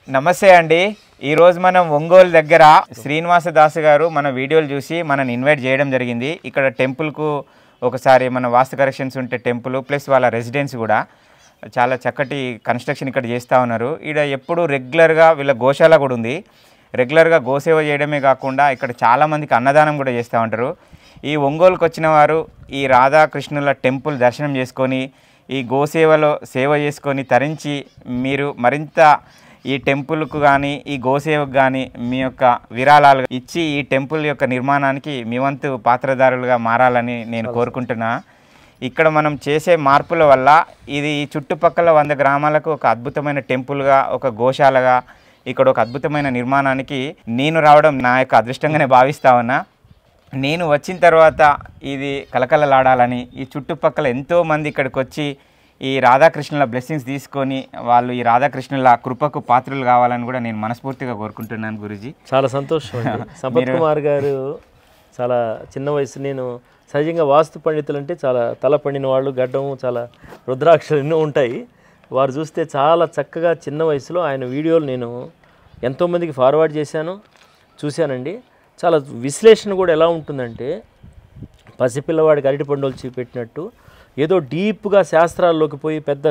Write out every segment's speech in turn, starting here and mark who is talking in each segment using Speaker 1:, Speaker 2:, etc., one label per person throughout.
Speaker 1: నమస్తే అండి. ఈరోజు మనం ఒంగోలు దగ్గర శ్రీనివాస దాస్ గారు మన వీడియోలు చూసి మనని ఇన్వైట్ చేయడం జరిగింది. ఇక్కడ టెంపుల్కు ఒకసారి మన వాస్తు కరెక్షన్స్ ఉంటే టెంపుల్ ప్లస్ వాళ్ళ రెసిడెన్స్ కూడా చాలా చక్కటి కన్స్ట్రక్షన్ ఇక్కడ చేస్తూ ఉన్నారు. ఇక్కడ ఎప్పుడు రెగ్యులర్గా వీళ్ళ గోశాల కూడా ఉంది. రెగ్యులర్గా గోసేవ చేయడమే కాకుండా ఇక్కడ చాలామందికి అన్నదానం కూడా చేస్తూ ఉంటారు. ఈ ఒంగోలుకు వచ్చిన వారు ఈ రాధాకృష్ణుల టెంపుల్ దర్శనం చేసుకొని ఈ గోసేవలో సేవ చేసుకొని తరించి మీరు మరింత ఈ టెంపుల్కు కానీ ఈ గోసేవకు కానీ మీ యొక్క విరాళాలు ఇచ్చి ఈ టెంపుల్ యొక్క నిర్మాణానికి మీ వంతు పాత్రదారులుగా మారాలని నేను కోరుకుంటున్నా. ఇక్కడ మనం చేసే మార్పుల వల్ల ఇది ఈ చుట్టుపక్కల 100 గ్రామాలకు ఒక అద్భుతమైన టెంపుల్గా, ఒక గోశాలగా, ఇక్కడ ఒక అద్భుతమైన నిర్మాణానికి నేను రావడం నా యొక్క అదృష్టంగానే భావిస్తా ఉన్నా. నేను వచ్చిన తర్వాత ఇది కలకలలాడాలని, ఈ చుట్టుపక్కల ఎంతోమంది ఇక్కడికి వచ్చి ఈ రాధాకృష్ణుల బ్లెస్సింగ్స్ తీసుకొని వాళ్ళు ఈ రాధాకృష్ణుల కృపకు పాత్రలు కావాలని కూడా నేను మనస్ఫూర్తిగా కోరుకుంటున్నాను. గురుజీ
Speaker 2: చాలా సంతోషం. సంపత్ కుమార్ గారు చాలా చిన్న వయసు. నేను సహజంగా వాస్తు పండితులు అంటే చాలా తల పండిన వాళ్ళు, గడ్డం, చాలా రుద్రాక్షలు ఎన్నో ఉంటాయి. వారు చూస్తే చాలా చక్కగా చిన్న వయసులో ఆయన వీడియోలు నేను ఎంతోమందికి ఫార్వర్డ్ చేశాను, చూశానండి. చాలా విశ్లేషణ కూడా ఎలా ఉంటుందంటే పసిపిల్లవాడికి అరటిపండు వచ్చి పెట్టినట్టు ఏదో డీప్గా శాస్త్రాల్లోకి పోయి పెద్ద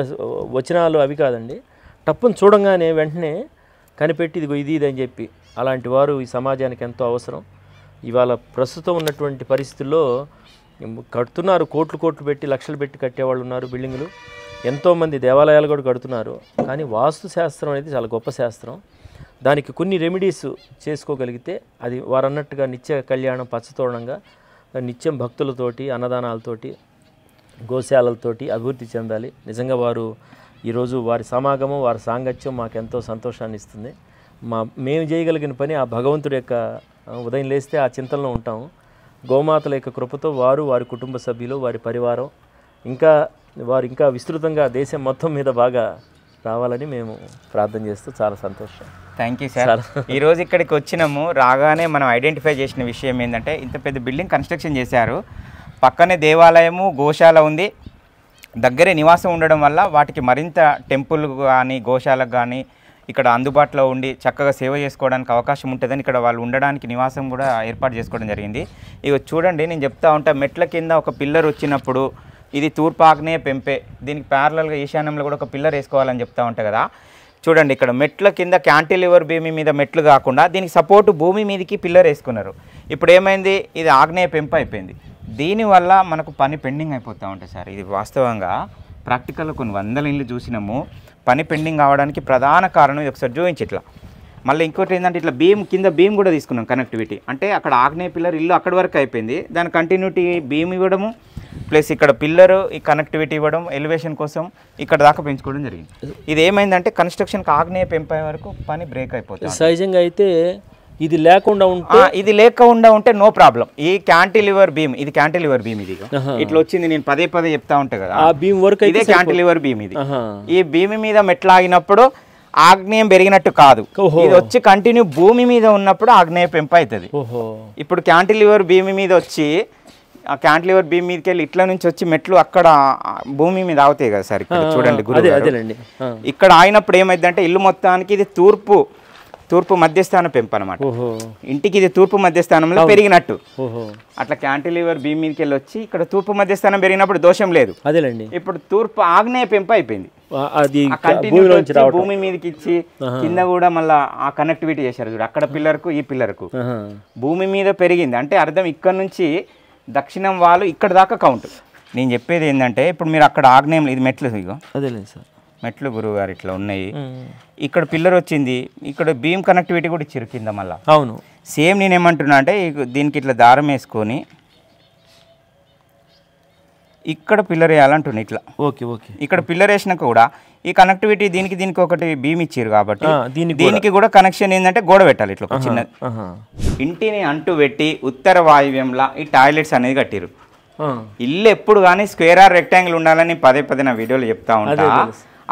Speaker 2: వచనాలు అవి కాదండి, టప్పును చూడంగానే వెంటనే కనిపెట్టి ఇది అని చెప్పి అలాంటి వారు ఈ సమాజానికి ఎంతో అవసరం. ఇవాళ ప్రస్తుతం ఉన్నటువంటి పరిస్థితుల్లో కడుతున్నారు, కోట్లు పెట్టి లక్షలు పెట్టి కట్టేవాళ్ళు ఉన్నారు బిల్డింగులు, ఎంతోమంది దేవాలయాలు కూడా కడుతున్నారు. కానీ వాస్తు శాస్త్రం అనేది చాలా గొప్ప శాస్త్రం. దానికి కొన్ని రెమెడీస్ చేసుకోగలిగితే అది వారు అన్నట్టుగా నిత్య కళ్యాణం పచ్చతోరణంగా నిత్యం భక్తులతోటి, అన్నదానాలతోటి, గోశాలతోటి అభివృద్ధి చెందాలి. నిజంగా వారు ఈరోజు వారి సమాగమం, వారి సాంగత్యం మాకు ఎంతో సంతోషాన్ని ఇస్తుంది. మేము చేయగలిగిన పని ఆ భగవంతుడి యొక్క ఉదయం లేస్తే ఆ చింతనలో ఉంటాము. గోమాతల యొక్క కృపతో వారు, వారి కుటుంబ సభ్యులు, వారి పరివారం వారు ఇంకా విస్తృతంగా దేశం మొత్తం మీద బాగా రావాలని మేము ప్రార్థన చేస్తూ చాలా సంతోషం.
Speaker 1: Thank you sir. ఈరోజు ఇక్కడికి వచ్చినాము. రాగానే మనం ఐడెంటిఫై చేసిన విషయం ఏంటంటే ఇంత పెద్ద బిల్డింగ్ కన్స్ట్రక్షన్ చేశారు, పక్కనే దేవాలయము, గోశాల ఉంది, దగ్గరే నివాసం ఉండడం వల్ల వాటికి మరింత టెంపుల్ కానీ గోశాలకు కానీ ఇక్కడ అందుబాటులో ఉండి చక్కగా సేవ చేసుకోవడానికి అవకాశం ఉంటుందని ఇక్కడ వాళ్ళు ఉండడానికి నివాసం కూడా ఏర్పాటు చేసుకోవడం జరిగింది. ఇవి చూడండి, నేను చెప్తా ఉంటా, మెట్ల కింద ఒక పిల్లర్ వచ్చినప్పుడు ఇది తూర్పు ఆగ్నేయ పెంపే, దీనికి ప్యారలల్గా ఈశాన్యంలో కూడా ఒక పిల్లర్ వేసుకోవాలని చెప్తా ఉంటాయి కదా. చూడండి, ఇక్కడ మెట్ల కింద క్యాంటిలివర్ భూమి మీద మెట్లు కాకుండా దీనికి సపోర్టు భూమి మీదకి పిల్లర్ వేసుకున్నారు. ఇప్పుడు ఏమైంది, ఇది ఆగ్నేయ పెంపు అయిపోయింది. దీనివల్ల మనకు పని పెండింగ్ అయిపోతూ ఉంటుంది సార్. ఇది వాస్తవంగా ప్రాక్టికల్గా కొన్ని 100 ఇళ్ళు చూసినాము. పని పెండింగ్ కావడానికి ప్రధాన కారణం ఇది. ఒకసారి చూపించి ఇట్లా. మళ్ళీ ఇంకోటి ఏంటంటే ఇట్లా కింద బీమ్ కూడా తీసుకున్నాం కనెక్టివిటీ. అంటే అక్కడ ఆగ్నేయ పిల్లర్ ఇల్లు అక్కడి వరకు అయిపోయింది, దాని కంటిన్యూటీ బీమ్ ఇవ్వడము ప్లస్ ఇక్కడ పిల్లరు ఈ కనెక్టివిటీ ఇవ్వడం ఎలివేషన్ కోసం ఇక్కడ దాకా పెంచుకోవడం జరిగింది. ఇది ఏమైందంటే కన్స్ట్రక్షన్కి ఆగ్నేయ పెంపే వరకు పని బ్రేక్ అయిపోతుంది.
Speaker 2: సహజంగా అయితే ఇది లేకుండా
Speaker 1: ఉంటే నో ప్రాబ్లం. ఈ క్యాంటిలివర్ బీమ్, ఇది క్యాంటిలివర్ బీమ్, ఇది ఇట్లా వచ్చింది. నేను పదే చెప్తా ఉంటా కదా,
Speaker 2: ఆ బీమ్ వర్క్
Speaker 1: ఇదే క్యాంటిలివర్ బీమ్. ఇది ఈ బీమ్ మీద మెట్లాగినప్పుడు ఆగ్నేయం పెరిగినట్టు కాదు, ఇది వచ్చి కంటిన్యూ భూమి మీద ఉన్నప్పుడు ఆగ్నేయ పెంపు అవుతుంది. ఇప్పుడు క్యాంటిలివర్ బీమ్ మీద వచ్చి ఆ క్యాంటిలివర్ బీమ్ మీదకి వెళ్ళి ఇట్లా నుంచి వచ్చి మెట్లు అక్కడ భూమి మీద ఆగుతాయి కదా సార్. ఇక్కడ చూడండి గురువు, ఇక్కడ ఆగినప్పుడు ఏమైందంటే ఇల్లు మొత్తానికి ఇది తూర్పు మధ్యస్థానం పెంపు అనమాట. ఇంటికి ఇది తూర్పు మధ్యస్థానంలో పెరిగినట్టు. అట్లా క్యాంటిలివర్ బీమ్ మీదకి వెళ్ళి వచ్చి ఇక్కడ తూర్పు మధ్యస్థానం పెరిగినప్పుడు దోషం లేదు.
Speaker 2: అదేలేండి,
Speaker 1: ఇప్పుడు తూర్పు ఆగ్నేయ పెంపు అయిపోయింది. భూమి మీదకి ఇచ్చి కింద కూడా మళ్ళీ ఆ కనెక్టివిటీ చేశారు చూడు, అక్కడ పిల్లర్కు ఈ పిల్లర్కు భూమి మీద పెరిగింది. అంటే అర్థం ఇక్కడ నుంచి దక్షిణం వాళ్ళు ఇక్కడ దాకా కౌంట్. నేను చెప్పేది ఏంటంటే ఇప్పుడు మీరు అక్కడ ఆగ్నేయం, ఇది మెట్లు, ఇగో
Speaker 2: అదేలేదు సార్
Speaker 1: మెట్లు గురువు గారు ఇట్లా ఉన్నాయి, ఇక్కడ పిల్లర్ వచ్చింది, ఇక్కడ బీమ్ కనెక్టివిటీ కూడా ఇచ్చారు కింద మళ్ళీ.
Speaker 2: అవును,
Speaker 1: సేమ్ నేను ఏమంటున్నా అంటే దీనికి ఇట్లా దారం వేసుకొని ఇక్కడ పిల్లర్ వేయాలంటున్నా ఇట్లా.
Speaker 2: ఓకే,
Speaker 1: ఇక్కడ పిల్లర్ వేసినాక కూడా ఈ కనెక్టివిటీ దీనికి ఒకటి బీమ్ ఇచ్చారు కాబట్టి దీనికి కూడా కనెక్షన్ ఏంటంటే గోడ పెట్టాలి ఇట్లా ఒక చిన్నది. ఇంటిని అంటు పెట్టి ఉత్తర వాయువ్యంలా ఈ టాయిలెట్స్ అనేది కట్టిరు. ఇల్లు ఎప్పుడు కానీ స్క్వేర్ ఆర్ రెక్టాంగిల్ ఉండాలని పదే నా వీడియోలో చెప్తా ఉంటా.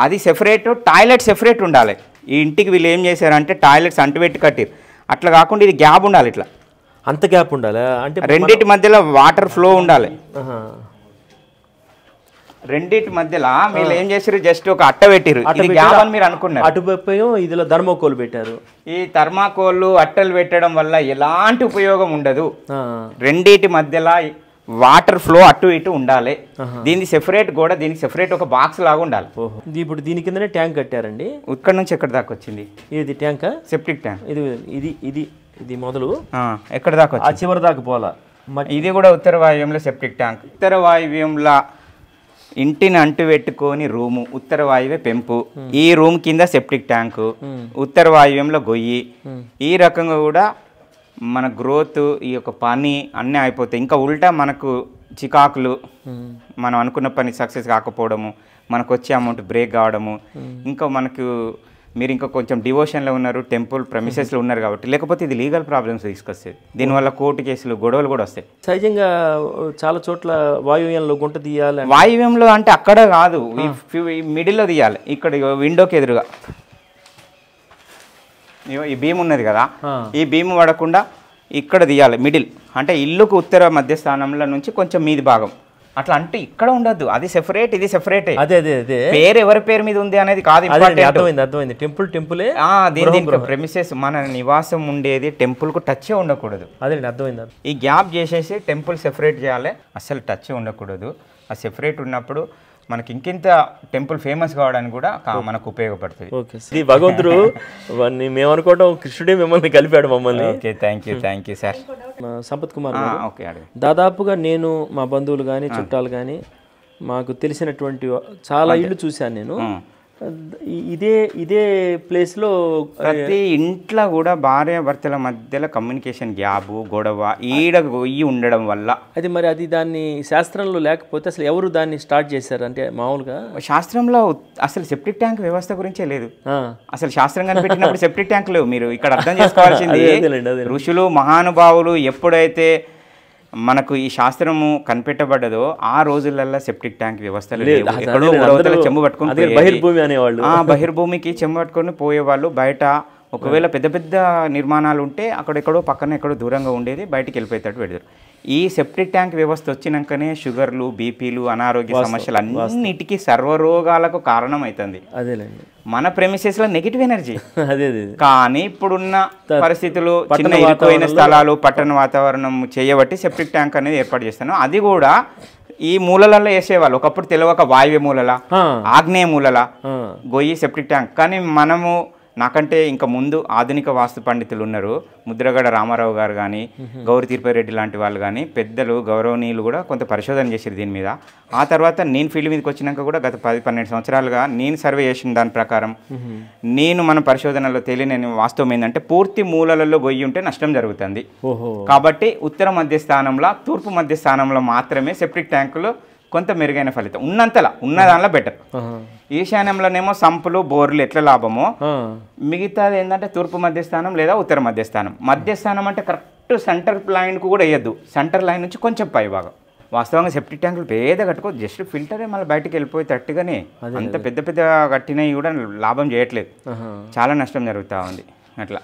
Speaker 1: అది సెపరేట్, టాయిలెట్ సెపరేట్ ఉండాలి. ఈ ఇంటికి వీళ్ళు ఏం చేశారంటే టాయిలెట్స్ అంటుపెట్టి కట్టిరు. అట్లా కాకుండా ఇది గ్యాప్ ఉండాలి, ఇట్లా
Speaker 2: అంత గ్యాప్ ఉండాలి. అంటే
Speaker 1: రెండింటి మధ్యలో వాటర్ ఫ్లో ఉండాలి. రెండింటి మధ్యలో మీరు ఏం చేసారు, జస్ట్ ఒక అట్ట పెట్టిరు, ఇది గ్యాప్ అని మీరు అనుకున్నారు.
Speaker 2: అటువైపు ఇదిలో థర్మోకోల్ పెట్టారు.
Speaker 1: ఈ థర్మాకోల్ అట్టలు పెట్టడం వల్ల ఎలాంటి ఉపయోగం ఉండదు. రెండింటి మధ్యలో వాటర్ ఫ్లో అటు ఇటు ఉండాలి. దీనికి సెపరేట్ కూడా, దీనికి సెపరేట్ ఒక బాక్స్ లాగా ఉండాలి.
Speaker 2: ఇప్పుడు దీని కిందనే ట్యాంక్ కట్టారండి.
Speaker 1: ఇక్కడ నుంచి ఎక్కడ దాకా వచ్చింది
Speaker 2: ఇది ట్యాంక్?
Speaker 1: Septic tank.
Speaker 2: ఇది ఇది ఇది ఇది మొదలు
Speaker 1: ఎక్కడ దాకా
Speaker 2: ఆ చివరి దాకా పోలా.
Speaker 1: ఇది కూడా ఉత్తర వాయువ్యంలో సెప్టిక్ ట్యాంక్. ఉత్తర వాయువ్యంలో ఇంటిని అంటు పెట్టుకొని రూము, ఉత్తర వాయువే పెంపు. ఈ రూమ్ కింద సెప్టిక్ ట్యాంకు, ఉత్తర వాయువ్యంలో గొయ్యి. ఈ రకంగా కూడా మన గ్రోత్, ఈ యొక్క పని అన్నీ అయిపోతాయి. ఇంకా ఉల్టా మనకు చికాకులు, మనం అనుకున్న పని సక్సెస్ కాకపోవడము, మనకు వచ్చే అమౌంట్ బ్రేక్ కావడము, ఇంకా మనకు మీరు ఇంకా కొంచెం డివోషన్లో ఉన్నారు, టెంపుల్ ప్రెమిసెస్లో ఉన్నారు కాబట్టి, లేకపోతే ఇది లీగల్ ప్రాబ్లమ్స్ తీసుకొస్తాయి. దీనివల్ల కోర్టు కేసులు, గొడవలు కూడా వస్తాయి.
Speaker 2: సహజంగా చాలా చోట్ల వాయువ్యంలో గుంట తీయాలి.
Speaker 1: వాయువ్యంలో అంటే అక్కడ కాదు, ఈ మిడిల్లో తీయాలి. ఇక్కడ విండోకి ఎదురుగా ఈ భీమ్ ఉన్నది కదా, ఈ భీమ్ పడకుండా ఇక్కడ తీయాలి మిడిల్. అంటే ఇల్లుకు ఉత్తర మధ్య స్థానంలో నుంచి కొంచెం మీది భాగం అట్లా. అంటే ఇక్కడ ఉండద్దు, అది సెపరేట్, ఇది సెపరేట్.
Speaker 2: అదే అదే అదే పేరు
Speaker 1: ఎవరి పేరు మీద ఉంది అనేది కాదు.
Speaker 2: అర్థమైంది. టెంపులే
Speaker 1: దీని ప్రెమిసెస్, మన నివాసం ఉండేది టెంపుల్ కు టచ్ ఉండకూడదు.
Speaker 2: అదే అర్థమైంది.
Speaker 1: ఈ గ్యాప్ చేసేసి టెంపుల్ సెపరేట్ చేయాలి, అసలు టచ్ ఉండకూడదు. ఆ సెపరేట్ ఉన్నప్పుడు మనకి ఇంకింత టెంపుల్ ఫేమస్ కావడానికి కూడా మనకు ఉపయోగపడుతుంది.
Speaker 2: ఓకే, భగవంతుడు మేము అనుకోవడం కృష్ణుడే మిమ్మల్ని కలిపాడు మమ్మల్ని.
Speaker 1: Okay, thank you sir.
Speaker 2: Sampath Kumar,
Speaker 1: okay,
Speaker 2: దాదాపుగా నేను, మా బంధువులు కానీ చుట్టాలు కానీ, మాకు తెలిసినటువంటి చాలా ఇళ్ళు చూశాను నేను. ఇదే ప్లేస్లో
Speaker 1: ప్రతి ఇంట్లో కూడా భార్య భర్తల మధ్యలో కమ్యూనికేషన్ గ్యాప్, గొడవ ఈడ గొయ్యి ఉండడం వల్ల.
Speaker 2: అది మరి అది దాన్ని శాస్త్రంలో లేకపోతే అసలు ఎవరు దాన్ని స్టార్ట్ చేశారు? అంటే మామూలుగా
Speaker 1: శాస్త్రంలో అసలు సెప్టిక్ ట్యాంక్ వ్యవస్థ గురించే లేదు. అసలు శాస్త్రం కనిపెట్టినప్పుడు సెప్టిక్ ట్యాంక్ లేవు. మీరు ఇక్కడ అర్థం చేసుకోవాల్సింది, ఋషులు మహానుభావులు ఎప్పుడైతే మనకు ఈ శాస్త్రము కనిపెట్టబడ్డదో ఆ రోజులలో సెప్టిక్ ట్యాంక్ వ్యవస్థలు చెంబు పట్టుకుని
Speaker 2: బహిర్భూమి అనేవాళ్ళు,
Speaker 1: బహిర్భూమికి చెంబు పట్టుకొని పోయేవాళ్ళు. బయట ఒకవేళ పెద్ద పెద్ద నిర్మాణాలు ఉంటే అక్కడెక్కడో పక్కన ఎక్కడో దూరంగా ఉండేది, బయటికి వెళ్ళిపోయేటట్టు పెడతారు. ఈ సెప్టిక్ ట్యాంక్ వ్యవస్థ వచ్చినాకనే షుగర్లు, బీపీలు, అనారోగ్య సమస్యలు అన్నిటికీ సర్వరోగాలకు కారణమవుతుంది.
Speaker 2: అదేలేండి,
Speaker 1: మన ప్రెమిసెస్లో నెగిటివ్ ఎనర్జీ. కానీ ఇప్పుడున్న పరిస్థితులు, చిన్న ఇరుకైన స్థలాలు, పట్టణ వాతావరణం చేయబట్టి సెప్టిక్ ట్యాంక్ అనేది ఏర్పాటు చేస్తాను. అది కూడా ఈ మూలలలో వేసేవాళ్ళు. ఒకప్పుడు తెలియక వాయువ్య మూలల, ఆగ్నేయ మూలల గొయ్యి సెప్టిక్ ట్యాంక్. కానీ మనము, నాకంటే ఇంకా ముందు ఆధునిక వాస్తు పండితులు ఉన్నారు, ముద్రగడ రామారావు గారు కానీ, గౌరి తిరుపతిరెడ్డి లాంటి వాళ్ళు కానీ, పెద్దలు గౌరవనీయులు కూడా కొంత పరిశోధన చేశారు దీని మీద. ఆ తర్వాత నేను ఫీల్డ్ మీదకి వచ్చినాక కూడా గత 10-12 సంవత్సరాలుగా నేను సర్వే చేసిన దాని ప్రకారం నేను మన పరిశోధనలో తెలియని వాస్తవం ఏంటంటే, పూర్తి మూలలలో గొయ్యి ఉంటే నష్టం జరుగుతుంది. కాబట్టి ఉత్తర మధ్య స్థానంలో, తూర్పు మధ్య స్థానంలో మాత్రమే సెప్టిక్ ట్యాంకులు కొంత మెరుగైన ఫలితం ఉన్నంతలా, ఉన్న దానిలో బెటర్. ఈశాన్యంలోనేమో సంపులు, బోర్లు ఎట్లా లాభమో, మిగతాది ఏంటంటే తూర్పు మధ్యస్థానం లేదా ఉత్తర మధ్యస్థానం. మధ్యస్థానం అంటే కరెక్ట్ సెంటర్ లైన్కు కూడా వేయద్దు, సెంటర్ లైన్ నుంచి కొంచెం పై భాగం. వాస్తవంగా సెప్టిక్ ట్యాంకులు పేద కట్టుకో, జస్ట్ ఫిల్టరే మళ్ళీ బయటకు వెళ్ళిపోయి తట్టుగానే. అంత పెద్ద పెద్ద కట్టినవి కూడా లాభం చేయట్లేదు, చాలా నష్టం జరుగుతూ ఉంది. అట్లా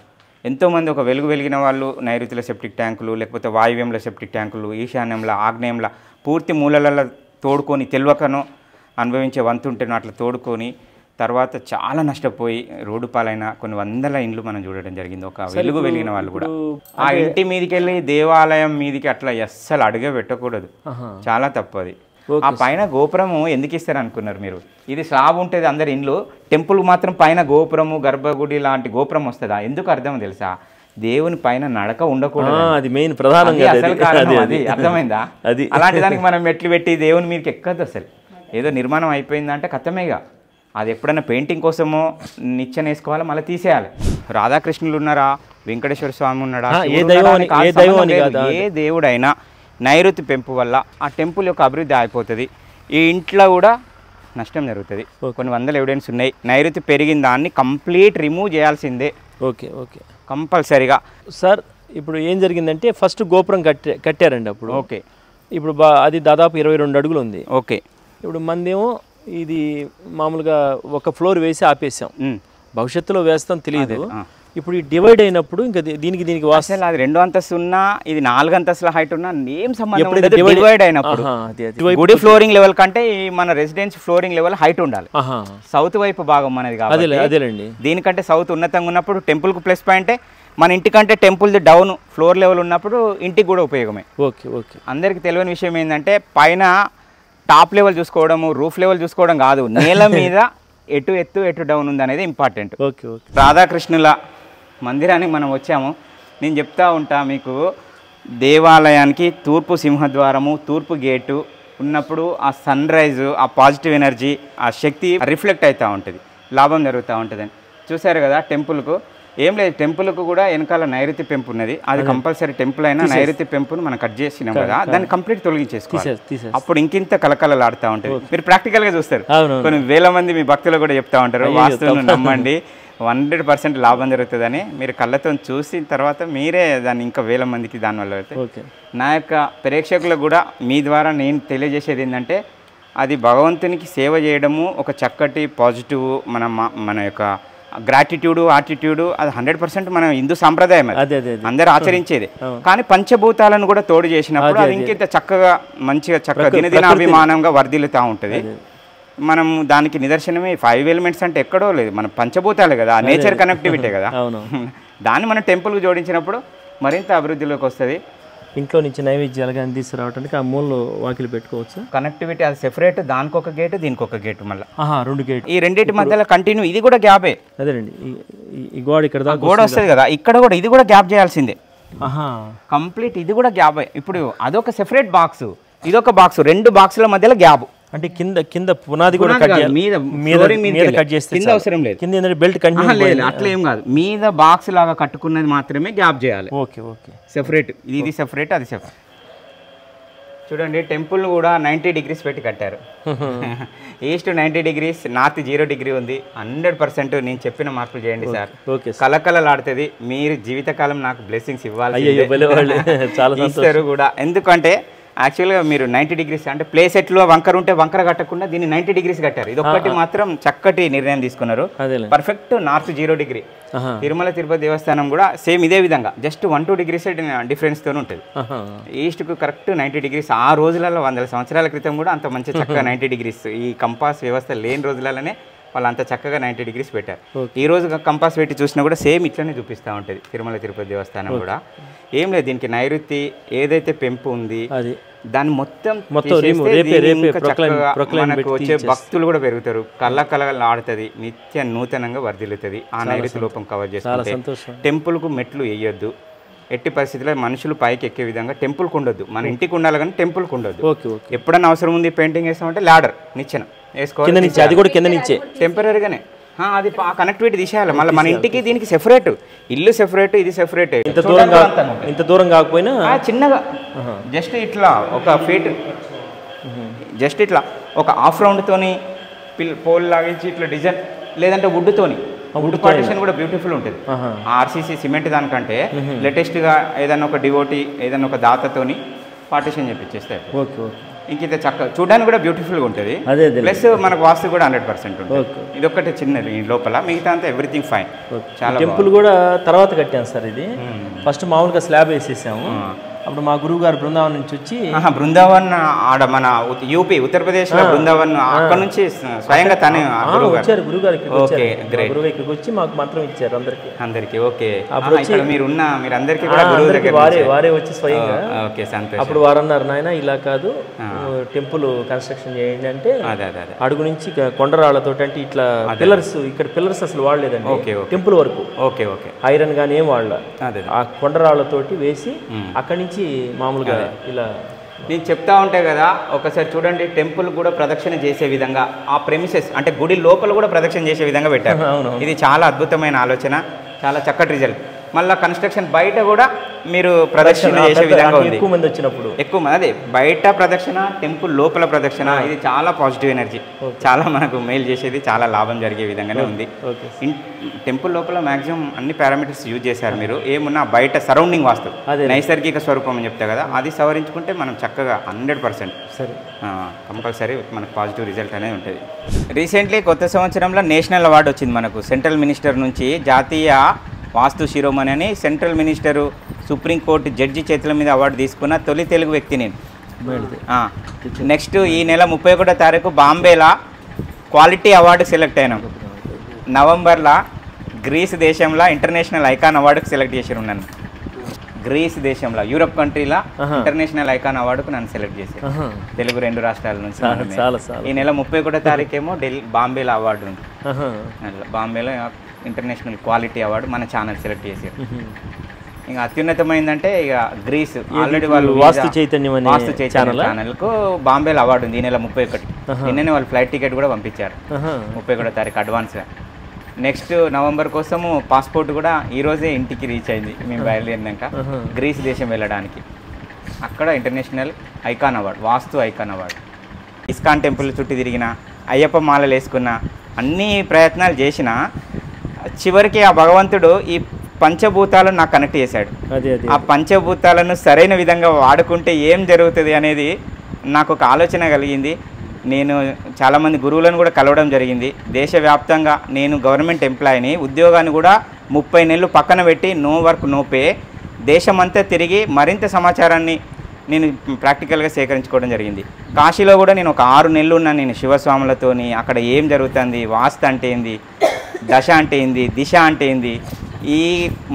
Speaker 1: ఎంతోమంది ఒక వెలిగిన వాళ్ళు నైరుతిలో సెప్టిక్ ట్యాంకులు, లేకపోతే వాయువ్యంలో సెప్టిక్ ట్యాంకులు, ఈశాన్యంలో, ఆగ్నేయంలో పూర్తి మూలలలో తోడుకొని, తెలియకను అనుభవించే వంతుంటేనో అట్లా తోడుకొని తర్వాత చాలా నష్టపోయి రోడ్డు పాలైన కొన్ని వందల ఇండ్లు మనం చూడడం జరిగింది. ఒక వెలిగిన వాళ్ళు కూడా ఆ ఇంటి మీదకి వెళ్ళి దేవాలయం మీదకి అట్లా అస్సలు అడుగే పెట్టకూడదు, చాలా తప్పు అది. ఆ పైన గోపురము ఎందుకు ఇస్తారు అనుకున్నారు మీరు? ఇది స్లాబ్ ఉంటుంది అందరి ఇండ్లు, టెంపుల్ మాత్రం పైన గోపురము, గర్భగుడి లాంటి గోపురం వస్తుందా? ఎందుకు అర్థం తెలుసా? దేవుని పైన నడక ఉండకూడదు,
Speaker 2: అది మెయిన్ ప్రధానంగా.
Speaker 1: అది అర్థమైందా? అది అలాంటి దానికి మనం మెట్లు పెట్టి దేవుని మీదకి ఎక్కద్దు. అసలు ఏదో నిర్మాణం అయిపోయిందంటే కథమేగా. అది ఎప్పుడైనా పెయింటింగ్ కోసమో నిచ్చెన వేసుకోవాలి, మళ్ళీ తీసేయాలి. రాధాకృష్ణులు ఉన్నారా, వెంకటేశ్వర స్వామి ఉన్నాడా, ఏ దేవుడైనా నైరుతి పెంపు వల్ల ఆ టెంపుల్ యొక్క అభివృద్ధి అయిపోతుంది. ఈ ఇంట్లో కూడా నష్టం జరుగుతుంది. కొన్ని వందల ఎవిడెన్స్ ఉన్నాయి. నైరుతి పెరిగిన దాన్ని కంప్లీట్ రిమూవ్ చేయాల్సిందే.
Speaker 2: ఓకే,
Speaker 1: కంపల్సరీగా.
Speaker 2: సార్ ఇప్పుడు ఏం జరిగిందంటే ఫస్ట్ గోపురం కట్టారండి అప్పుడు.
Speaker 1: ఓకే,
Speaker 2: ఇప్పుడు అది దాదాపు 22 అడుగులు ఉంది.
Speaker 1: ఓకే,
Speaker 2: ఇప్పుడు మందేమో ఇది మామూలుగా ఒక ఫ్లోర్ వేసి ఆపేసాం. భవిష్యత్తులో వేస్తాం తెలియదు. ఇప్పుడు ఈ డివైడ్ అయినప్పుడు ఇంకా దీనికి వాస్తు
Speaker 1: అసలు అది 2 అంతస్తు ఉన్నా ఇది 4 అంతస్తుల హైట్ ఉన్నా ఏం సంబంధం లేదు. డివైడ్ అయినప్పుడు గుడి ఫ్లోరింగ్ లెవెల్ కంటే మన రెసిడెన్సీ ఫ్లోరింగ్ లెవెల్ హైట్ ఉండాలి. సౌత్ వైపు భాగం మనది కాబట్టి దీనికంటే సౌత్ ఉన్నతంగా ఉన్నప్పుడు టెంపుల్ కు ప్లస్ పాయింటే. మన ఇంటికంటే టెంపుల్ డౌన్ ఫ్లోర్ లెవెల్ ఉన్నప్పుడు ఇంటికి కూడా ఉపయోగమే.
Speaker 2: Okay okay.
Speaker 1: అందరికి తెలియని విషయం ఏంటంటే పైన టాప్ లెవెల్ చూసుకోవడము రూఫ్ లెవెల్ చూసుకోవడం కాదు, నేల మీద ఎటు ఎత్తు ఎటు డౌన్ ఉంది అనేది ఇంపార్టెంట్.
Speaker 2: Okay okay.
Speaker 1: రాధాకృష్ణుల మందిరానికి మనం వచ్చాము. నేను చెప్తా ఉంటా మీకు, దేవాలయానికి తూర్పు సింహద్వారము తూర్పు గేటు ఉన్నప్పుడు ఆ సన్ రైజు ఆ పాజిటివ్ ఎనర్జీ ఆ శక్తి రిఫ్లెక్ట్ అవుతూ ఉంటుంది, లాభం జరుగుతూ ఉంటుందని. చూసారు కదా టెంపుల్కు ఏం లేదు, టెంపుల్కు కూడా వెనకాల నైరుతి పెంపు ఉన్నది. అది కంపల్సరీ టెంపుల్ అయినా నైరుతి పెంపును మనం కట్ చేసినాం కదా, దాన్ని కంప్లీట్ తొలగించేసుకోవాలి. అప్పుడు ఇంకింత కలకలలాడుతూ ఉంటుంది. మీరు ప్రాక్టికల్గా చూస్తారు, కొన్ని వేల మంది మీ భక్తులు కూడా చెప్తా ఉంటారు వాస్తువును నమ్మండి 100% లాభం జరుగుతుందని. మీరు కళ్ళతో చూసిన తర్వాత మీరే దాన్ని ఇంకా వేల మందికి దానివల్ల వెళ్తాయి. నా యొక్క ప్రేక్షకులకు కూడా మీ ద్వారా నేను తెలియజేసేది ఏంటంటే, అది భగవంతునికి సేవ చేయడము ఒక చక్కటి పాజిటివ్ మన యొక్క గ్రాటిట్యూడ్ ఆటిట్యూడ్ అది 100% మన హిందూ సాంప్రదాయం, అందరూ ఆచరించేది. కానీ పంచభూతాలను కూడా తోడు చేసినప్పుడు అది ఇంకింత చక్కగా మంచిగా చక్కగా దినదినాభిమానంగా వర్ధిల్లుతూ ఉంటుంది. మనం దానికి నిదర్శనమే 5 ఎలిమెంట్స్ అంటే ఎక్కడో లేదు, మన పంచభూతాలే కదా, నేచర్ కనెక్టివిటీ కదా. దాన్ని మనం టెంపుల్కి జోడించినప్పుడు మరింత అభివృద్ధిలోకి వస్తుంది.
Speaker 2: ఇంట్లో నుంచి నైవేద్యాలు కానీ తీసుకురావడానికి ఆ మూలలో వాకిలు పెట్టుకోవచ్చు.
Speaker 1: కనెక్టివిటీ అది సెపరేట్, దానికి ఒక గేటు దీనికి ఒక గేటు, మళ్ళీ
Speaker 2: 2 గేట్.
Speaker 1: ఈ రెండింటి మధ్యలో కంటిన్యూ ఇది కూడా గ్యాపే.
Speaker 2: అదేనండి, ఈ గోడ ఇక్కడ దాకా
Speaker 1: గోడ వస్తుంది కదా, ఇక్కడ కూడా ఇది కూడా గ్యాప్ చేయాల్సిందే కంప్లీట్. ఇది కూడా గ్యాప్. ఇప్పుడు అదొక సెపరేట్ బాక్స్, ఇదొక బాక్స్, 2 బాక్సుల మధ్యలో గ్యాప్.
Speaker 2: అంటే కింద పునాది కూడా కట్ చేస్తే
Speaker 1: కింద అవసరం లేదు,
Speaker 2: కింద బెల్ట్ కంటిన్యూ
Speaker 1: లేదు, అట్లా ఏం కాదు. మీద బాక్స్ లాగా కట్టుకున్నది మాత్రమే గ్యాప్ చేయాలి.
Speaker 2: Okay okay.
Speaker 1: సెపరేట్, ఇది సెపరేట్ అది సెపరేట్. చూడండి టెంపుల్ కూడా 90 degrees పెట్టి కట్టారు. ఈస్ట్ 90 degrees, నార్త్ 0 degree ఉంది. 100% నేను చెప్పిన మార్పులు చేయండి సార్, కలకలలాడుతుంది. మీరు జీవితకాలం నాకు బ్లెస్సింగ్స్ ఇవ్వాలి ఇస్తారు కూడా. ఎందుకంటే యాక్చువల్గా మీరు 90 degrees అంటే ప్లేస్ ఎట్లో వంకర ఉంటే వంకర కట్టకుండా దీన్ని 90 degrees కట్టారు. ఇది ఒక్కటి మాత్రం చక్కటి నిర్ణయం తీసుకున్నారు, perfect. North 0 degree. Tirumala Tirupati దేవస్థానం కూడా సేమ్ ఇదే విధంగా, జస్ట్ 1-2 degrees డిఫరెన్స్ తో ఉంటుంది. ఈస్ట్కు కరెక్ట్ 90 degrees. ఆ రోజులలో 100 సంవత్సరాల క్రితం కూడా అంత మంచి చక్కగా 90 degrees, ఈ కంపాస్ వ్యవస్థ లేని రోజులలోనే వాళ్ళు అంత చక్కగా 90 degrees పెట్టారు. ఈ రోజు కంపాస్ పెట్టి చూసినా కూడా సేమ్ ఇట్లనే చూపిస్తూ ఉంటుంది తిరుమల తిరుపతి దేవస్థానం కూడా. ఏం లేదు, దీనికి నైరుతి ఏదైతే పెంపు ఉంది దాన్ని మొత్తం మనకు వచ్చే భక్తులు కూడా పెరుగుతారు, కళ్ళ ఆడుతుంది, నిత్య నూతనంగా వర్ధిల్లుతుంది. ఆ నైరుతి లోపం కవర్ చేసుకుంటే టెంపుల్కు మెట్లు వేయొద్దు, ఎట్టి పరిస్థితుల్లో మనుషులు పైకి ఎక్కే విధంగా టెంపుల్కి ఉండొద్దు. మన ఇంటికి ఉండాలి కానీ టెంపుల్కి ఉండొద్దు. ఎప్పుడన్నా అవసరం ఉంది పెయింటింగ్ వేస్తామంటే ల్యాడర్ నిచ్చెన వేసుకోవాలి,
Speaker 2: అది కూడా కింద నుంచే
Speaker 1: టెంపరీగానే. అది ఆ కనెక్టివిటీ తీసేయాలి. మళ్ళీ మన ఇంటికి దీనికి సెపరేట్, ఇల్లు సెపరేట్, ఇది సెపరేట్.
Speaker 2: ఇంత దూరం కాకపోయినా
Speaker 1: చిన్నగా జస్ట్ ఇట్లా ఒక ఫీట్, జస్ట్ ఇట్లా ఒక హాఫ్ రౌండ్తోని పోల్ లాగించి ఇట్లా డిజైన్, లేదంటే వుడ్తోని. వుడ్ పార్టిషన్ కూడా బ్యూటిఫుల్ ఉంటుంది. ఆర్సీసీ సిమెంట్ దానికంటే లేటెస్ట్గా ఏదన్నా ఒక డివోటీ ఏదన్నా ఒక దాతతోని పార్టిషన్ చేపించేస్తే ఇంకింత చక్కగా చూడడానికి కూడా బ్యూటిఫుల్గా ఉంటుంది. ప్లస్ మనకు వాస్తు కూడా 100% ఉంటుంది. ఇది ఒక్కటే చిన్నది లోపల, మిగతా అంతా ఎవ్రీథింగ్ ఫైన్. చాలా
Speaker 2: టెంపుల్ కూడా తర్వాత కట్టాను సార్. ఇది ఫస్ట్ మామూలుగా స్లాబ్ వేసేసాము. అప్పుడు మా గురువు గారు బృందావన్ నుంచి వచ్చి,
Speaker 1: బృందావన్ ఆడ మన యూపీ ఉత్తరప్రదేశ్ లో బృందావన్, అక్కడ నుంచి స్వయంగా తనే
Speaker 2: వచ్చారు గురుగారు ఇక్కడికి వచ్చి మాకు మంత్రం ఇచ్చారు అందరికి.
Speaker 1: ఓకే.
Speaker 2: అప్పుడు వారే వచ్చి స్వయంగా. అప్పుడు వారు అన్నారు, నాయన ఇలా కాదు టెంపుల్ కన్స్ట్రక్షన్ చేయండి అంటే, అడుగు నుంచి కొండరాళ్లతో అంటే ఇట్లా పిల్లర్స్, ఇక్కడ పిల్లర్స్ అసలు వాడలేదండి టెంపుల్ వరకు. ఐరన్ గానీ ఏం వాడలా, ఆ కొండరాళ్లతోటి వేసి అక్కడి నుంచి మామూలుగా ఇలా.
Speaker 1: నేను చెప్తా ఉంటే కదా, ఒకసారి చూడండి టెంపుల్ కూడా ప్రదక్షిణ చేసే విధంగా ఆ ప్రెమిసెస్ అంటే గుడి లోపల కూడా ప్రదక్షిణ చేసే విధంగా పెట్టారు. ఇది చాలా అద్భుతమైన ఆలోచన, చాలా చక్కటి రిజల్ట్. మళ్ళీ కన్స్ట్రక్షన్ బయట కూడా మీరు ప్రదక్షిణ చేసే విధంగా ఉంది.
Speaker 2: ఎక్కువ మంది వచ్చినప్పుడు
Speaker 1: ఎక్కువ మంది, అదే బయట ప్రదక్షిణ, టెంపుల్ లోపల ప్రదక్షిణ, ఇది చాలా పాజిటివ్ ఎనర్జీ, చాలా మనకు మేలు చేసేది, చాలా లాభం జరిగే విధంగానే ఉంది. టెంపుల్ లోపల మాక్సిమం అన్ని పారామీటర్స్ యూజ్ చేశారు మీరు. ఏమున్నా బయట సరౌండింగ్ వాస్తు నైసర్గిక స్వరూపం అని చెప్తా కదా, అది సవరించుకుంటే మనం చక్కగా 100% కంపల్సరీ మనకు పాజిటివ్ రిజల్ట్ అనేది ఉంటుంది. రీసెంట్లీ కొత్త సంవత్సరంలో నేషనల్ అవార్డు వచ్చింది మనకు సెంట్రల్ మినిస్టర్ నుంచి. జాతీయ వాస్తు శిరోమణి అని సెంట్రల్ మినిస్టరు సుప్రీంకోర్టు జడ్జి చేతుల మీద అవార్డు తీసుకున్న తొలి తెలుగు వ్యక్తి నేను. నెక్స్ట్ ఈ నెల 31వ తారీఖు బాంబేలా క్వాలిటీ అవార్డు సెలెక్ట్ అయినాం. నవంబర్లో గ్రీస్ దేశంలో ఇంటర్నేషనల్ ఐకాన్ అవార్డుకు సెలెక్ట్ చేసారు నన్ను. గ్రీస్ దేశంలో యూరప్ కంట్రీలో ఇంటర్నేషనల్ ఐకాన్ అవార్డుకు నన్ను సెలెక్ట్ చేశారు తెలుగు 2 రాష్ట్రాల నుంచి. ఈ నెల 31వ తారీఖేమో బాంబేలో అవార్డు ఉంది. బాంబేలో ఇంటర్నేషనల్ క్వాలిటీ అవార్డు మన ఛానల్ సెలెక్ట్ చేశారు. ఇంకా అత్యున్నతమైందంటే ఇక గ్రీస్ ఆల్రెడీ వాళ్ళు
Speaker 2: వాస్తు చైతన్యం
Speaker 1: ఛానల్కు బాంబేలో అవార్డు ఉంది ఈ నెల 31. నిన్ననే వాళ్ళు ఫ్లైట్ టికెట్ కూడా పంపించారు 31వ తారీఖు అడ్వాన్స్గా. నెక్స్ట్ నవంబర్ కోసము పాస్పోర్ట్ కూడా ఈరోజే ఇంటికి రీచ్ అయింది మేము బయలుదేరినాక గ్రీస్ దేశం వెళ్ళడానికి. అక్కడ ఇంటర్నేషనల్ ఐకాన్ అవార్డు, వాస్తు ఐకాన్ అవార్డు. ఇస్కాన్ టెంపుల్ చుట్టూ తిరిగిన, అయ్యప్ప మాలలు వేసుకున్న, అన్ని ప్రయత్నాలు చేసిన చివరికి ఆ భగవంతుడు ఈ పంచభూతాలను నాకు కనెక్ట్ చేశాడు. ఆ పంచభూతాలను సరైన విధంగా వాడుకుంటే ఏం జరుగుతుంది అనేది నాకు ఒక ఆలోచన కలిగింది. నేను చాలామంది గురువులను కూడా కలవడం జరిగింది. దేశవ్యాప్తంగా నేను గవర్నమెంట్ ఎంప్లాయీని, ఉద్యోగాన్ని కూడా 30 నెలలు పక్కన పెట్టి నో వర్క్ నో పే దేశమంతా తిరిగి మరింత సమాచారాన్ని నేను ప్రాక్టికల్గా సేకరించుకోవడం జరిగింది. కాశీలో కూడా నేను ఒక 6 నెలలు ఉన్నాను నేను శివస్వాములతోని. అక్కడ ఏం జరుగుతుంది, వాస్తు అంటే ఏంది, దశ అంటే ఏంది, దిశ అంటే ఏంది, ఈ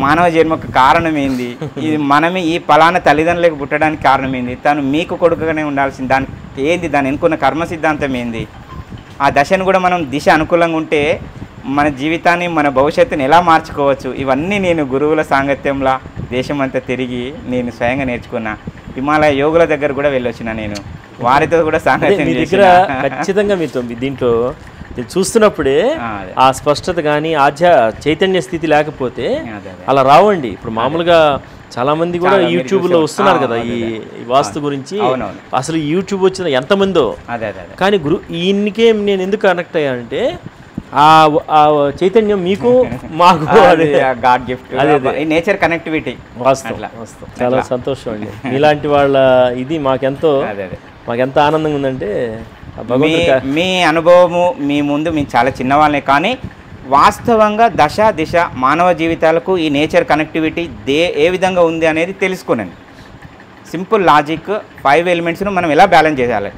Speaker 1: మానవ జన్మకు కారణం ఏంది, ఇది మనమే ఈ ఫలానా తల్లిదండ్రులకు పుట్టడానికి కారణం ఏంది, తను మీకు కొడుకుగానే ఉండాల్సింది దానికి ఏంది, దాని ఎన్నుకున్న కర్మ సిద్ధాంతం ఏంది, ఆ దశను కూడా మనం దిశ అనుకూలంగా ఉంటే మన జీవితాన్ని మన భవిష్యత్తుని ఎలా మార్చుకోవచ్చు, ఇవన్నీ నేను గురువుల సాంగత్యంలో దేశమంతా తిరిగి నేను స్వయంగా నేర్చుకున్నా. హిమాలయ యోగుల దగ్గర కూడా వెళ్ళొచ్చిన నేను, వారితో కూడా సాంగత్యం చేసిన.
Speaker 2: ఖచ్చితంగా మీతో దీంట్లో చూస్తున్నప్పుడే ఆ స్పష్టత కానీ చైతన్య స్థితి లేకపోతే అలా రావండి. ఇప్పుడు మామూలుగా చాలా మంది కూడా యూట్యూబ్లో వస్తున్నారు కదా ఈ వాస్తు గురించి. అసలు యూట్యూబ్ వచ్చిన ఎంతమందో, కానీ ఈయనకే నేను ఎందుకు కనెక్ట్ అయ్యానంటే ఆ చైతన్యం మీకు మాకు
Speaker 1: గాడ్ గిఫ్ట్, నేచర్ కనెక్టివిటీ.
Speaker 2: చాలా సంతోషం అండి. ఇలాంటి వాళ్ళ ఇది మాకెంతో ఆనందంగా ఉందంటే
Speaker 1: మీ అనుభవము మీ ముందు మేము చాలా చిన్నవాళ్ళే, కానీ వాస్తవంగా దశ దిశ మానవ జీవితాలకు ఈ నేచర్ కనెక్టివిటీ ఏ విధంగా ఉంది అనేది తెలుసుకున్నాను. సింపుల్ లాజిక్ 5 ఎలిమెంట్స్ను మనం ఎలా బ్యాలెన్స్ చేయాలి,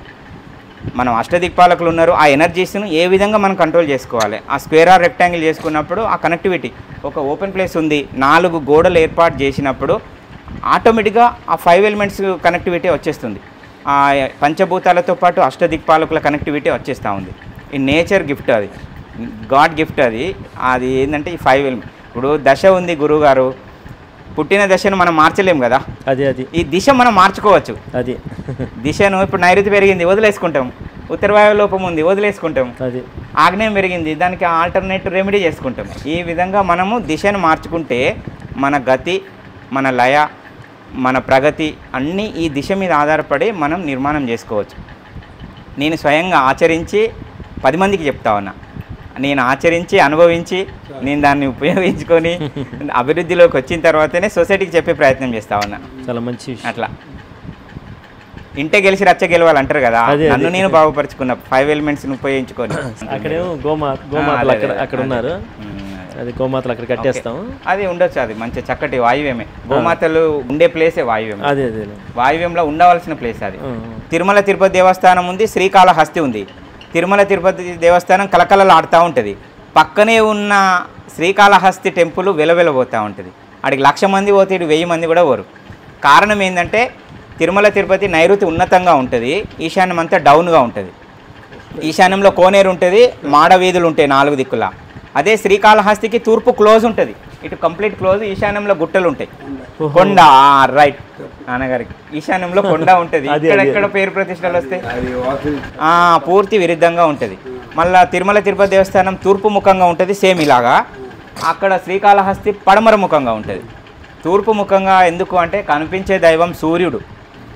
Speaker 1: మనం అష్టదిక్పాలకులు ఉన్నారు, ఆ ఎనర్జీస్ను ఏ విధంగా మనం కంట్రోల్ చేసుకోవాలి. ఆ స్క్వేర్ ఆర్ రెక్టాంగిల్ చేసుకున్నప్పుడు ఆ కనెక్టివిటీ, ఒక ఓపెన్ ప్లేస్ ఉంది 4 గోడలు ఏర్పాటు చేసినప్పుడు ఆటోమేటిక్గా ఆ 5 ఎలిమెంట్స్ కనెక్టివిటీ వచ్చేస్తుంది. ఆ పంచభూతాలతో పాటు అష్టదిక్పాలకుల కనెక్టివిటీ వచ్చేస్తూ ఉంది. ఈ నేచర్ గిఫ్ట్, అది గాడ్ గిఫ్ట్. అది ఏంటంటే ఈ 5 ఎలిమెంట్. ఇప్పుడు దశ ఉంది గురువుగారు, పుట్టిన దశను మనం మార్చలేము కదా, ఈ దిశ మనం మార్చుకోవచ్చు. దిశను ఇప్పుడు నైరుతి పెరిగింది వదిలేసుకుంటాం, ఉత్తరవాయు లోపం ఉంది వదిలేసుకుంటాం, ఆగ్నేయం పెరిగింది దానికి ఆల్టర్నేట్ రెమెడీ చేసుకుంటాం. ఈ విధంగా మనము దిశను మార్చుకుంటే మన గతి, మన లయ, మన ప్రగతి అన్నీ ఈ దిశ మీద ఆధారపడి మనం నిర్మాణం చేసుకోవచ్చు. నేను స్వయంగా ఆచరించి 10 మందికి చెప్తా ఉన్నా. నేను ఆచరించి అనుభవించి నేను దాన్ని ఉపయోగించుకొని అభివృద్ధిలోకి వచ్చిన తర్వాతనే సొసైటీకి చెప్పే ప్రయత్నం చేస్తా ఉన్నా.
Speaker 2: చాలా మంచి
Speaker 1: అట్లా ఇంటే గెలిచి రచ్చ గెలవాలంటారు కదా, నన్ను నేను బాగుపరుచుకున్న 5 ఎలిమెంట్స్ని ఉపయోగించుకొని.
Speaker 2: అక్కడేమో గోమాతలు అక్కడ ఉన్నారు, అది గోమాతలు అక్కడ కట్టేస్తాం.
Speaker 1: అది ఉండొచ్చు, అది మంచి చక్కటి వాయువ్యమే. గోమాతలు ఉండే ప్లేసే వాయువ్యం. వాయువ్యంలో ఉండవలసిన ప్లేస్ అది. తిరుమల తిరుపతి దేవస్థానం ఉంది, శ్రీకాళహస్తి ఉంది. తిరుమల తిరుపతి దేవస్థానం కలకలలు ఆడుతూ ఉంటుంది, పక్కనే ఉన్న శ్రీకాళహస్తి టెంపుల్ వెలవెలబోతూ ఉంటుంది. అడికి 1,00,000 మంది పోతే 1000 మంది కూడా పోరు. కారణం ఏంటంటే తిరుమల తిరుపతి నైరుతి ఉన్నతంగా ఉంటుంది, ఈశాన్యం అంతా డౌన్గా ఉంటుంది. ఈశాన్యంలో కోనేరు ఉంటుంది, మాడ వీధులు ఉంటాయి 4 దిక్కులా. అదే శ్రీకాళహస్తికి తూర్పు క్లోజ్ ఉంటుంది, ఇటు కంప్లీట్ క్లోజ్. ఈశాన్యంలో గుట్టలు ఉంటాయి, కొండ. రైట్ నాన్నగారికి ఈశాన్యంలో కొండ ఉంటుంది. ఎక్కడ పేరు ప్రతిష్టలు వస్తాయి, పూర్తి విరుద్ధంగా ఉంటుంది. మళ్ళీ తిరుమల తిరుపతి దేవస్థానం తూర్పు ముఖంగా ఉంటుంది, సేమ్ ఇలాగా. అక్కడ శ్రీకాళహస్తి పడమర ముఖంగా ఉంటుంది. తూర్పు ముఖంగా ఎందుకు అంటే కనిపించే దైవం సూర్యుడు.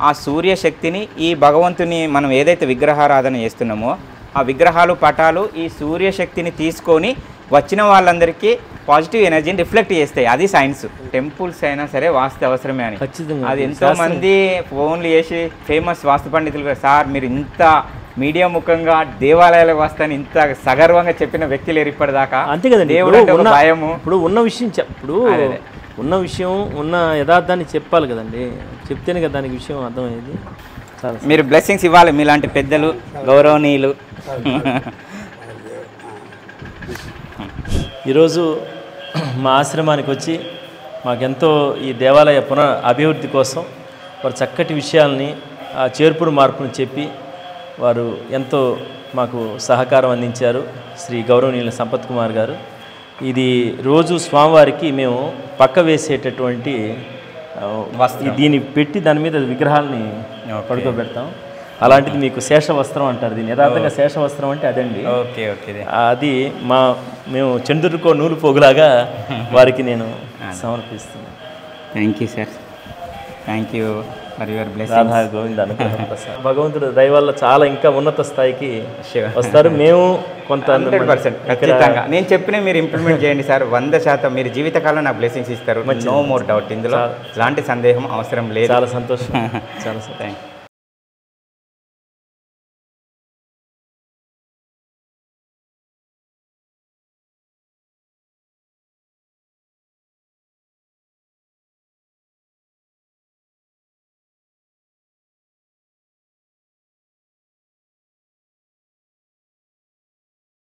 Speaker 1: ఆ సూర్యశక్తిని, ఈ భగవంతుని మనం ఏదైతే విగ్రహారాధన చేస్తున్నామో ఆ విగ్రహాలు పటాలు ఈ సూర్యశక్తిని తీసుకొని వచ్చిన వాళ్ళందరికీ పాజిటివ్ ఎనర్జీని రిఫ్లెక్ట్ చేస్తాయి. అది సైన్స్. టెంపుల్స్ అయినా సరే వాస్తు అవసరమే అని. అది ఎంతోమంది ఫోన్లు చేసి ఫేమస్ వాస్తు పండితులు, సార్ మీరు ఇంత మీడియా ముఖంగా దేవాలయాలకు వస్తాను ఇంత సగర్వంగా చెప్పిన వ్యక్తి లేరు ఇప్పటిదాకా.
Speaker 2: అంతే కదండి.
Speaker 1: దేవుడు అంటే ఒక భయము.
Speaker 2: ఇప్పుడు ఉన్న విషయం ఉన్న విషయం ఉన్న యథార్థాన్ని చెప్పాలి కదండి, చెప్తేనే కదా దానికి విషయం అర్థమయ్యేది. చాలా
Speaker 1: మీరు బ్లెస్సింగ్స్ ఇవ్వాలి మీలాంటి పెద్దలు గౌరవనీయులు.
Speaker 2: ఈరోజు మా ఆశ్రమానికి వచ్చి మాకెంతో ఈ దేవాలయ అభివృద్ధి కోసం వారు చక్కటి విషయాల్ని ఆ చేర్పుడు మార్పును చెప్పి వారు ఎంతో మాకు సహకారం అందించారు. శ్రీ గౌరవనీయుల సంపత్ కుమార్ గారు. ఇది రోజు స్వామివారికి మేము పక్క వేసేటటువంటి దీన్ని పెట్టి దాని మీద విగ్రహాలని పడుకోబెడతాం. అలాంటిది మీకు శేష వస్త్రం అంటారు దీన్ని. యథార్థంగా శేష వస్త్రం అంటే అదండి.
Speaker 1: Okay okay. అది
Speaker 2: మేము చంద్రుడికో నూలు పోగులాగా వారికి నేను సమర్పిస్తున్నాను.
Speaker 1: Thank you sir. Thank you for your blessing.
Speaker 2: Radha Govinda అనుగ్రహం ప్రసాద్. భగవంతుడు దయ వల్ల చాలా ఇంకా ఉన్నత స్థాయికి వస్తారు. మేము కొంత
Speaker 1: 100% ఖచ్చితంగా నేను చెప్పిన మీరు ఇంప్లిమెంట్ చేయండి సార్. 100% మీరు జీవితకాలం నాకు బ్లెస్సింగ్స్ ఇస్తారు. No more doubt. ఇందులో ఎలాంటి సందేహం అవసరం లేదు.
Speaker 2: చాలా సంతోషం. చాలా
Speaker 1: థ్యాంక్ యూ.